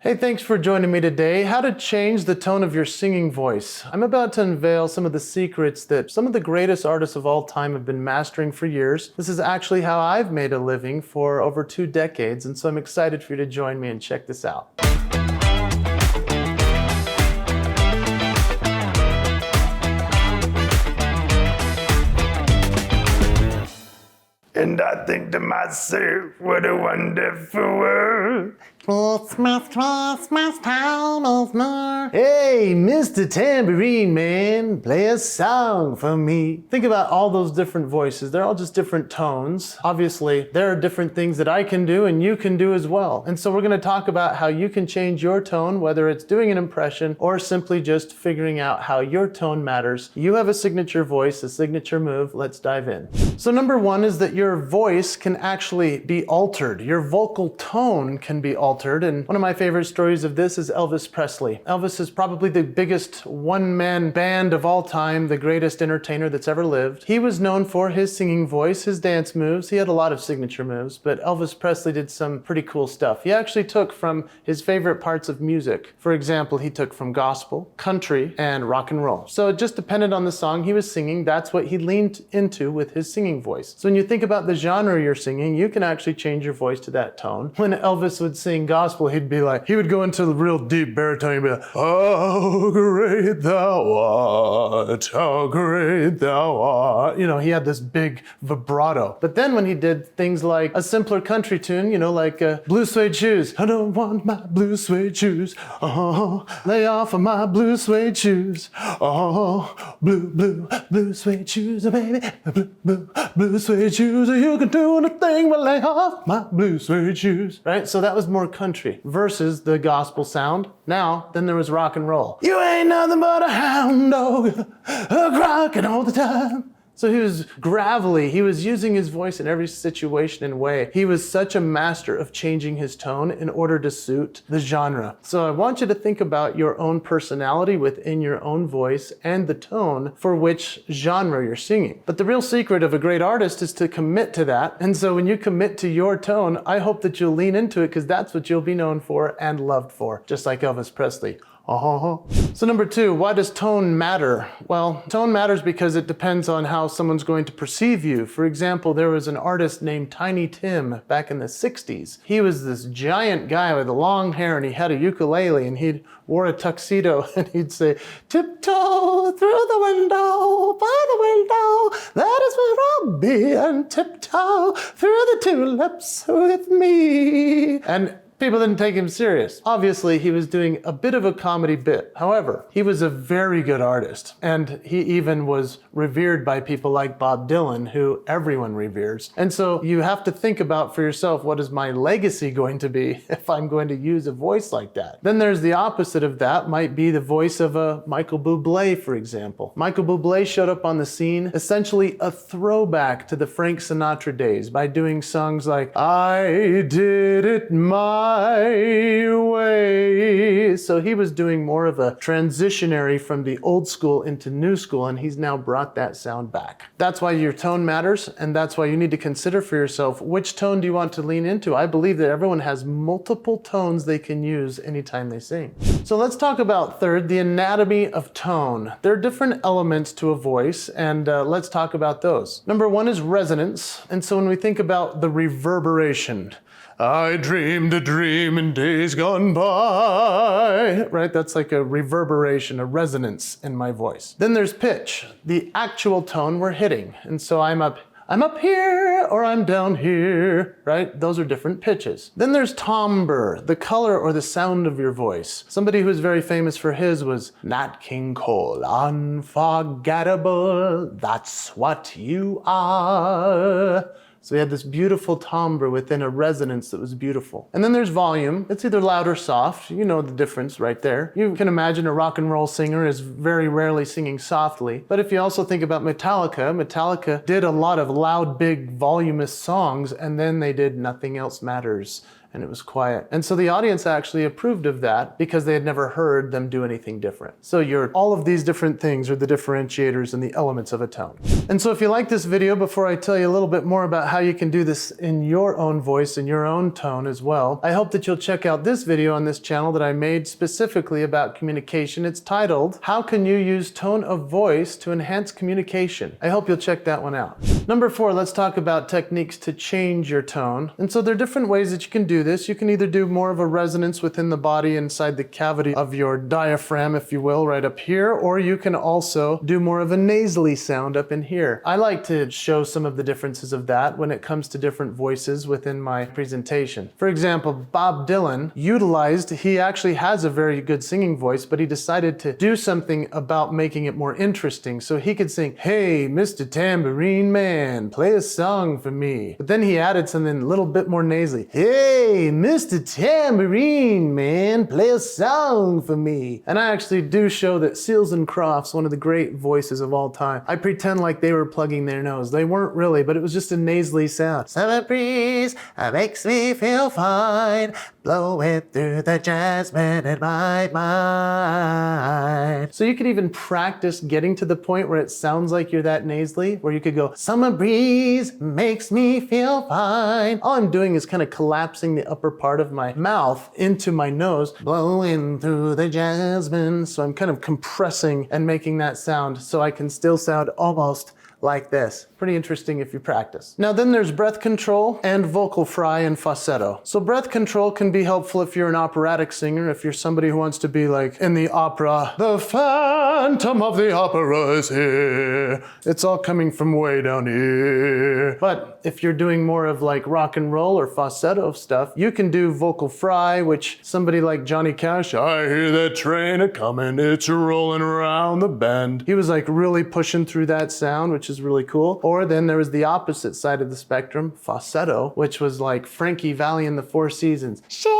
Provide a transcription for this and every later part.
Hey, thanks for joining me today. How to change the tone of your singing voice. I'm about to unveil some of the secrets that some of the greatest artists of all time have been mastering for years. This is actually how I've made a living for over 2 decades, and so I'm excited for you to join me and check this out. And I think to myself, what a wonderful world. Christmas, Christmas time is near. Hey, Mr. Tambourine Man, play a song for me. Think about all those different voices. They're all just different tones. Obviously, there are different things that I can do and you can do as well. And so we're going to talk about how you can change your tone, whether it's doing an impression or simply just figuring out how your tone matters. You have a signature voice, a signature move. Let's dive in. So number one is that your voice can actually be altered. Your vocal tone can be altered. And one of my favorite stories of this is Elvis Presley. Elvis is probably the biggest one-man band of all time, the greatest entertainer that's ever lived. He was known for his singing voice, his dance moves. He had a lot of signature moves, but Elvis Presley did some pretty cool stuff. He actually took from his favorite parts of music. For example, he took from gospel, country, and rock and roll. So it just depended on the song he was singing. That's what he leaned into with his singing voice. So when you think about the genre you're singing, you can actually change your voice to that tone. When Elvis would sing gospel, he would go into the real deep baritone. He'd be like, "How great thou art, how great thou art." You know, he had this big vibrato. But then when he did things like a simpler country tune, you know, like Blue Suede Shoes. I don't want my blue suede shoes. Oh, lay off of my blue suede shoes. Oh, blue suede shoes, oh baby. Blue suede shoes. You can do anything but lay off my blue suede shoes. Right? So that was more country versus the gospel sound. Now, then there was rock and roll. You ain't nothing but a hound dog, rocking all the time. So he was gravelly. He was using his voice in every situation and way. He was such a master of changing his tone in order to suit the genre. So I want you to think about your own personality within your own voice and the tone for which genre you're singing. But the real secret of a great artist is to commit to that. And so when you commit to your tone, I hope that you'll lean into it because that's what you'll be known for and loved for, just like Elvis Presley. So number two, why does tone matter? Well, tone matters because it depends on how someone's going to perceive you. For example, there was an artist named Tiny Tim back in the 60s. He was this giant guy with long hair and he had a ukulele and he wore a tuxedo and he'd say, "Tiptoe through the window, by the window, that is where I'll be, and tiptoe through the tulips with me." And people didn't take him serious. Obviously, he was doing a bit of a comedy bit. However, he was a very good artist, and he even was revered by people like Bob Dylan, who everyone reveres. And so you have to think about for yourself, what is my legacy going to be if I'm going to use a voice like that? Then there's the opposite of that, might be the voice of a Michael Bublé, for example. Michael Bublé showed up on the scene, essentially a throwback to the Frank Sinatra days by doing songs like, "I did it my way." So he was doing more of a transitionary from the old school into new school, and he's now brought that sound back. That's why your tone matters, and that's why you need to consider for yourself, which tone do you want to lean into? I believe that everyone has multiple tones they can use anytime they sing. So let's talk about third, the anatomy of tone. There are different elements to a voice, and let's talk about those. Number one is resonance, and so when we think about the reverberation, "I dreamed a dream in days gone by," right? That's like a reverberation, a resonance in my voice. Then there's pitch, the actual tone we're hitting. And so I'm up here or I'm down here, right? Those are different pitches. Then there's timbre, the color or the sound of your voice. Somebody who's very famous for his was Nat King Cole. "Unforgettable, that's what you are." So he had this beautiful timbre within a resonance that was beautiful. And then there's volume. It's either loud or soft. You know the difference right there. You can imagine a rock and roll singer is very rarely singing softly. But if you also think about Metallica did a lot of loud, big, voluminous songs, and then they did Nothing Else Matters and it was quiet. And so the audience actually approved of that because they had never heard them do anything different. So all of these different things are the differentiators and the elements of a tone. And so if you like this video, before I tell you a little bit more about how you can do this in your own voice, in your own tone as well, I hope that you'll check out this video on this channel that I made specifically about communication. It's titled, How Can You Use Tone of Voice to Enhance Communication? I hope you'll check that one out. Number 4, let's talk about techniques to change your tone. And so there are different ways that you can do this. You can either do more of a resonance within the body inside the cavity of your diaphragm, if you will, right up here, or you can also do more of a nasally sound up in here. I like to show some of the differences of that when it comes to different voices within my presentation. For example, Bob Dylan he actually has a very good singing voice, but he decided to do something about making it more interesting. So he could sing, "Hey, Mr. Tambourine Man, play a song for me." But then he added something a little bit more nasally. "Hey, Mr. Tambourine Man, play a song for me." And I actually do show that Seals and Crofts, one of the great voices of all time, I pretend like they were plugging their nose. They weren't really, but it was just a nasally sound. "Summer breeze makes me feel fine, blowing through the jasmine in my mind." So you could even practice getting to the point where it sounds like you're that nasally, where you could go, "Summer breeze makes me feel fine." All I'm doing is kind of collapsing the upper part of my mouth into my nose, blowing through the jasmine. So I'm kind of compressing and making that sound so I can still sound almost like this. Pretty interesting if you practice. Now then there's breath control and vocal fry and falsetto. So breath control can be helpful if you're an operatic singer, if you're somebody who wants to be like in the opera, "The Phantom of the Opera is here. It's all coming from way down here." But if you're doing more of like rock and roll or falsetto stuff, you can do vocal fry, which somebody like Johnny Cash, "I hear that train a-comin', it's rolling around the bend." He was like really pushing through that sound, which is really cool. Or then there was the opposite side of the spectrum, falsetto, which was like Frankie Valli in the Four Seasons. "Sherry,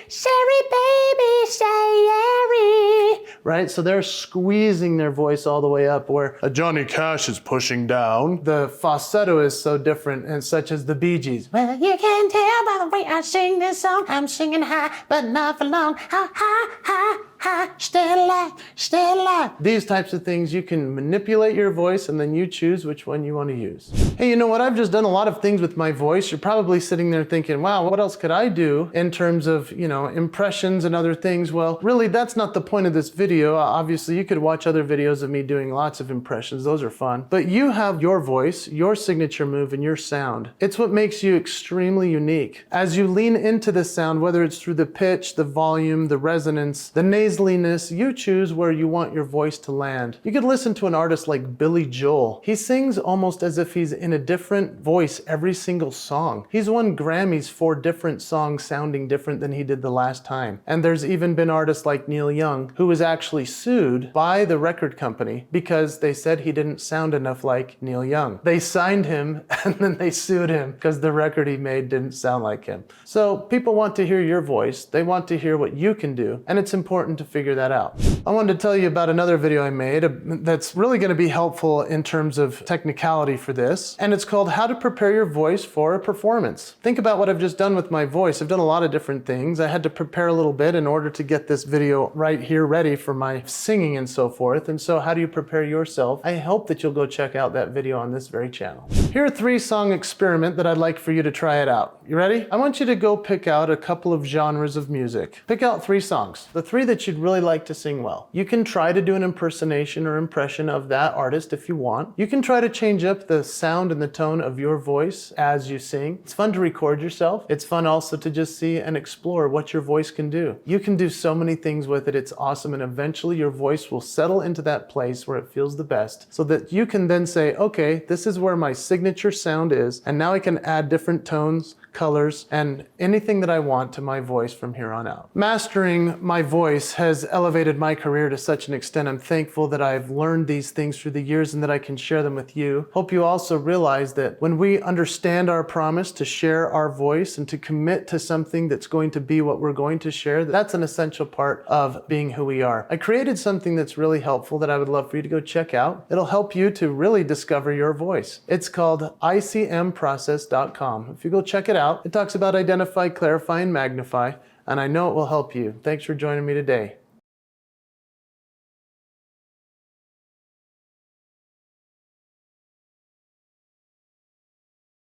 Sherry baby, Sherry." Right? So they're squeezing their voice all the way up, where a Johnny Cash is pushing down. The falsetto is so different, and such as the Bee Gees. "Well, you can tell by the way I sing this song, I'm singing high, but not for long. Ha, ha, ha, ha, stay alive, stay alive." These types of things, you can manipulate your voice and then you choose which one you want to use. Hey, you know what? I've just done a lot of things with my voice. You're probably sitting there thinking, wow, what else could I do in terms of, impressions and other things? Well, really, that's not the point of this video. Obviously, you could watch other videos of me doing lots of impressions. Those are fun. But you have your voice, your signature move, and your sound. It's what makes you extremely unique. As you lean into the sound, whether it's through the pitch, the volume, the resonance, the nasaliness, you choose where you want your voice to land. You could listen to an artist like Billy Joel. He sings almost as if he's in a different voice every single song. He's won Grammys for different songs sounding different than he did the last time. And there's even been artists like Neil Young who was actually sued by the record company because they said he didn't sound enough like Neil Young. They signed him and then they sued him because the record he made didn't sound like him. So people want to hear your voice. They want to hear what you can do, and it's important to figure that out. I wanted to tell you about another video I made that's really going to be helpful in terms of technicality for this, and it's called How to Prepare Your Voice for a Performance. Think about what I've just done with my voice. I've done a lot of different things. I had to prepare a little bit in order to get this video right here ready for my singing and so forth. And so how do you prepare yourself? I hope that you'll go check out that video on this very channel. Here are 3 song experiment that I'd like for you to try it out. You ready? I want you to go pick out a couple of genres of music. Pick out 3 songs, the 3 that you'd really like to sing well. You can try to do an impersonation or impression of that artist if you want. You can try to change up the sound and the tone of your voice as you sing. It's fun to record yourself. It's fun also to just see and explore what your voice can do. You can do so many things with it. It's awesome. And eventually your voice will settle into that place where it feels the best so that you can then say, okay, this is where my signature sound is. And now I can add different tones, colors, and anything that I want to my voice from here on out. Mastering my voice has elevated my career to such an extent. I'm thankful that I've learned these things through the years and that I can share them with you. Hope you also realize that when we understand our promise to share our voice and to commit to something that's going to be what we're going to share, that's an essential part of being who we are. I created something that's really helpful that I would love for you to go check out. It'll help you to really discover your voice. It's called icmprocess.com. If you go check it out, out. It talks about identify, clarify, and magnify, and I know it will help you. Thanks for joining me today.